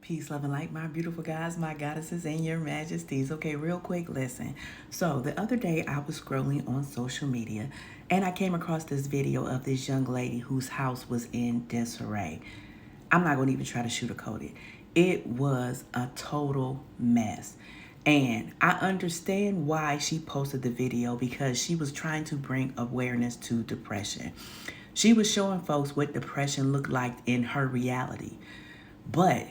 Peace, love, and light, my beautiful guys, my goddesses, and your majesties. Okay, real quick, listen. So, the other day I was scrolling on social media and I came across this video of this young lady whose house was in disarray. I'm not going to even try to sugarcoat it. It was a total mess. And I understand why she posted the video because she was trying to bring awareness to depression. She was showing folks what depression looked like in her reality. But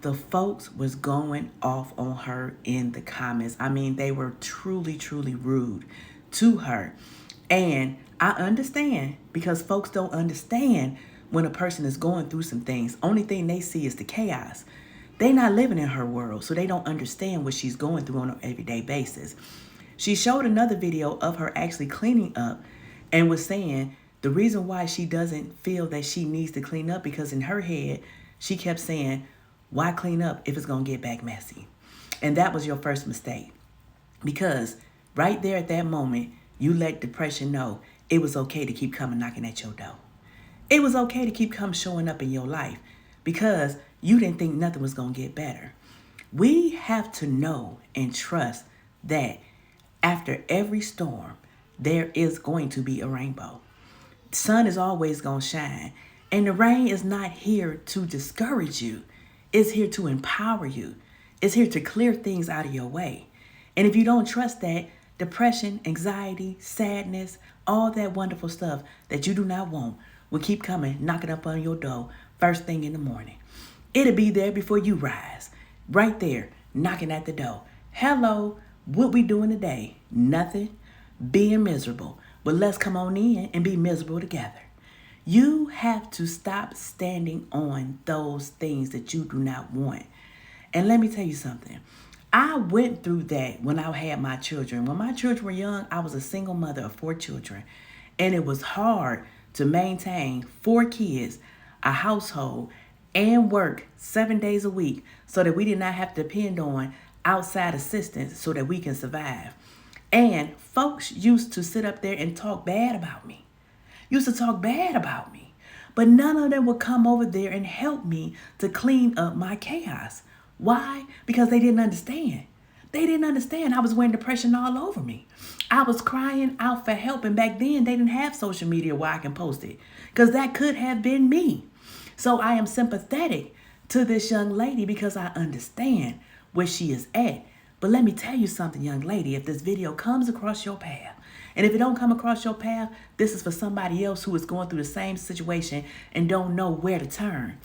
the folks was going off on her in the comments. I mean, they were truly, truly rude to her. And I understand because folks don't understand when a person is going through some things. Only thing they see is the chaos. They not living in her world, so they don't understand what she's going through on an everyday basis. She showed another video of her actually cleaning up and was saying the reason why she doesn't feel that she needs to clean up because in her head, she kept saying, why clean up if it's going to get back messy? And that was your first mistake. Because right there at that moment, you let depression know it was okay to keep coming knocking at your door. It was okay to keep showing up in your life because you didn't think nothing was going to get better. We have to know and trust that after every storm, there is going to be a rainbow. The sun is always going to shine. And the rain is not here to discourage you. It's here to empower you. It's here to clear things out of your way. And if you don't trust that, depression, anxiety, sadness, all that wonderful stuff that you do not want will keep coming, knocking up on your door first thing in the morning. It'll be there before you rise. Right there, knocking at the door. Hello, what we doing today? Nothing. Being miserable. But let's come on in and be miserable together. You have to stop standing on those things that you do not want. And let me tell you something. I went through that when I had my children. When my children were young, I was a single mother of 4 children. And it was hard to maintain 4 kids, a household, and work 7 days a week so that we did not have to depend on outside assistance so that we can survive. And folks used to sit up there and talk bad about me. Used to talk bad about me. But none of them would come over there and help me to clean up my chaos. Why? Because they didn't understand. They didn't understand. I was wearing depression all over me. I was crying out for help. And back then, they didn't have social media where I can post it. Because that could have been me. So I am sympathetic to this young lady because I understand where she is at. But let me tell you something, young lady. If this video comes across your path, and if it don't come across your path, this is for somebody else who is going through the same situation and don't know where to turn.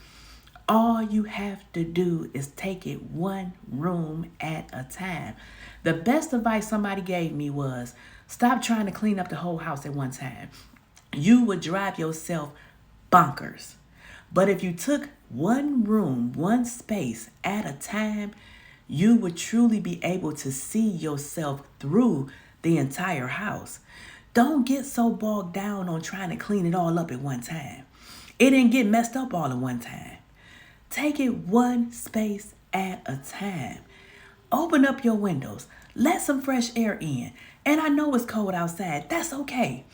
All you have to do is take it one room at a time. The best advice somebody gave me was, stop trying to clean up the whole house at one time. You would drive yourself bonkers. But if you took one room, one space at a time, you would truly be able to see yourself through the entire house. Don't get so bogged down on trying to clean it all up at one time. It didn't get messed up all at one time. Take it one space at a time. Open up your windows. Let some fresh air in. And I know it's cold outside. That's okay.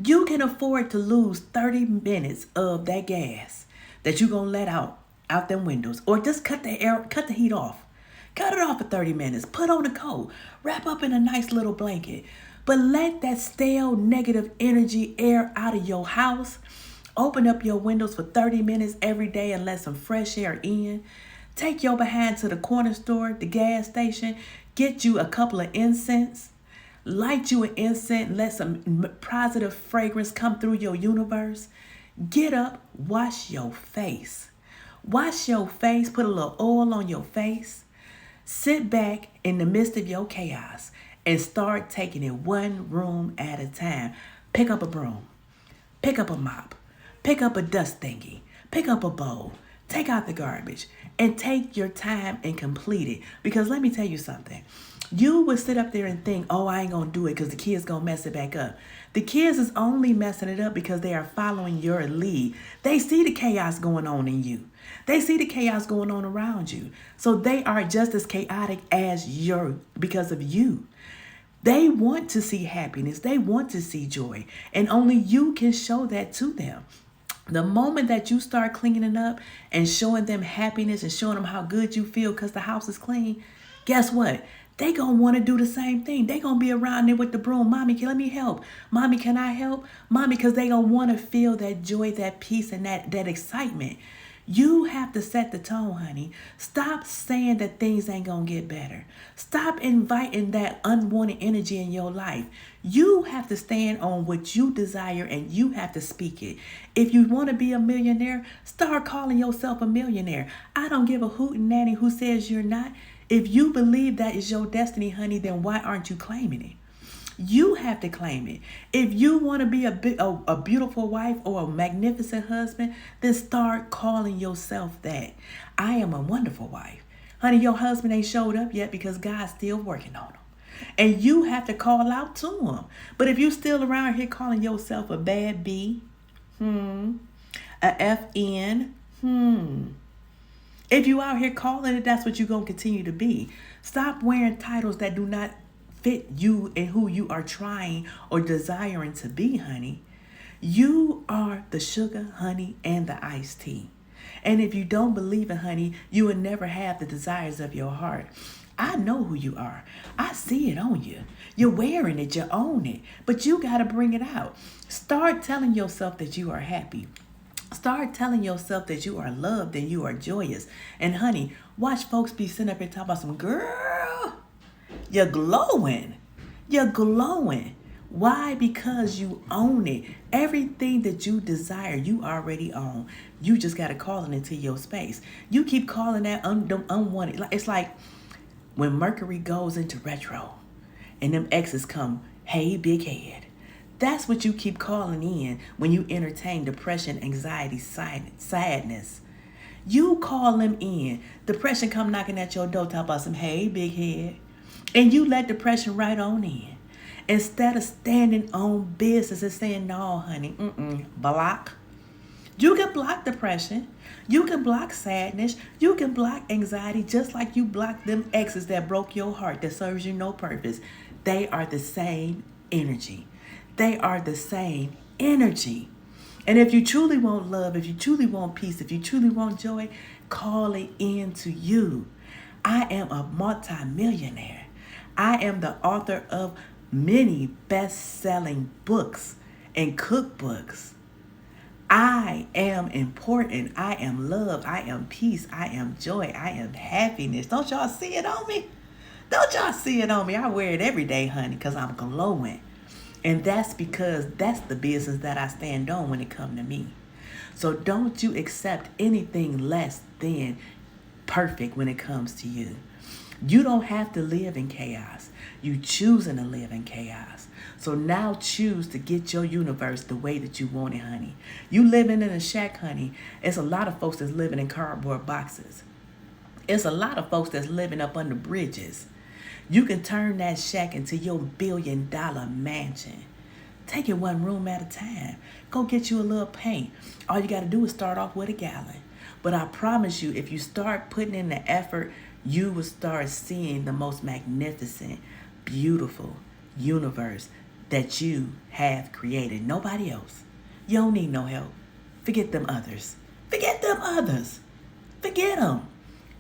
You can afford to lose 30 minutes of that gas that you're going to let out them windows. Or just cut the heat off. Cut it off for 30 minutes. Put on a coat. Wrap up in a nice little blanket. But let that stale negative energy air out of your house. Open up your windows for 30 minutes every day and let some fresh air in. Take your behind to the corner store, the gas station. Get you a couple of incense. Light you an incense. Let some positive fragrance come through your universe. Get up. Wash your face. Wash your face. Put a little oil on your face. Sit back in the midst of your chaos and start taking it one room at a time. Pick up a broom. Pick up a mop. Pick up a dust thingy. Pick up a bowl. Take out the garbage. And take your time and complete it. Because let me tell you something. You would sit up there and think, oh, I ain't going to do it because the kids going to mess it back up. The kids is only messing it up because they are following your lead. They see the chaos going on in you. They see the chaos going on around you. So they are just as chaotic as because of you. They want to see happiness. They want to see joy. And only you can show that to them. The moment that you start cleaning it up and showing them happiness and showing them how good you feel because the house is clean, guess what? They gonna want to do the same thing. They gonna be around there with the broom. Mommy, can let me help? Mommy, can I help? Mommy, because they gonna want to feel that joy, that peace, and that excitement. You have to set the tone, honey. Stop saying that things ain't gonna get better. Stop inviting that unwanted energy in your life. You have to stand on what you desire and you have to speak it. If you want to be a millionaire, start calling yourself a millionaire. I don't give a hoot and nanny who says you're not. If you believe that is your destiny, honey, then why aren't you claiming it? You have to claim it. If you want to be a beautiful wife or a magnificent husband, then start calling yourself that. I am a wonderful wife. Honey, your husband ain't showed up yet because God's still working on him. And you have to call out to him. But if you still around here calling yourself a bad B, a FN, if you out here calling it, that's what you're going to continue to be. Stop wearing titles that do not fit you and who you are trying or desiring to be, honey. You are the sugar, honey, and the iced tea. And if you don't believe it, honey, you will never have the desires of your heart. I know who you are. I see it on you. You're wearing it. You own it. But you got to bring it out. Start telling yourself that you are happy. Start telling yourself that you are loved and you are joyous. And honey, watch folks be sitting up here talking about some girl. You're glowing. You're glowing. Why? Because you own it. Everything that you desire, you already own. You just got to call it into your space. You keep calling that unwanted. It's like when Mercury goes into retro and them exes come, hey, big head. That's what you keep calling in when you entertain depression, anxiety, sadness. You call them in. Depression come knocking at your door, talk about some, hey, big head. And you let depression right on in. Instead of standing on business and saying, no, honey, block. You can block depression. You can block sadness. You can block anxiety just like you block them exes that broke your heart that serves you no purpose. They are the same energy. They are the same energy. And if you truly want love, if you truly want peace, if you truly want joy, call it into you. I am a multimillionaire. I am the author of many best-selling books and cookbooks. I am important. I am love. I am peace. I am joy. I am happiness. Don't y'all see it on me? Don't y'all see it on me? I wear it every day, honey, because I'm glowing. And that's because that's the business that I stand on when it comes to me. So don't you accept anything less than perfect when it comes to you. You don't have to live in chaos. You choosing to live in chaos. So now choose to get your universe the way that you want it, honey. You living in a shack, honey. It's a lot of folks that's living in cardboard boxes. It's a lot of folks that's living up under bridges. You can turn that shack into your $1 billion mansion. Take it one room at a time. Go get you a little paint. All you got to do is start off with a gallon. But I promise you, if you start putting in the effort, you will start seeing the most magnificent, beautiful universe that you have created. Nobody else. You don't need no help. Forget them others. Forget them others. Forget them.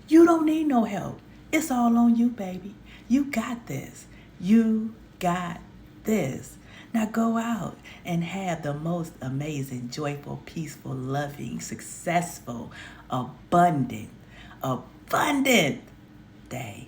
You don't need no help. It's all on you, baby. You got this. You got this. Now go out and have the most amazing, joyful, peaceful, loving, successful, abundant day.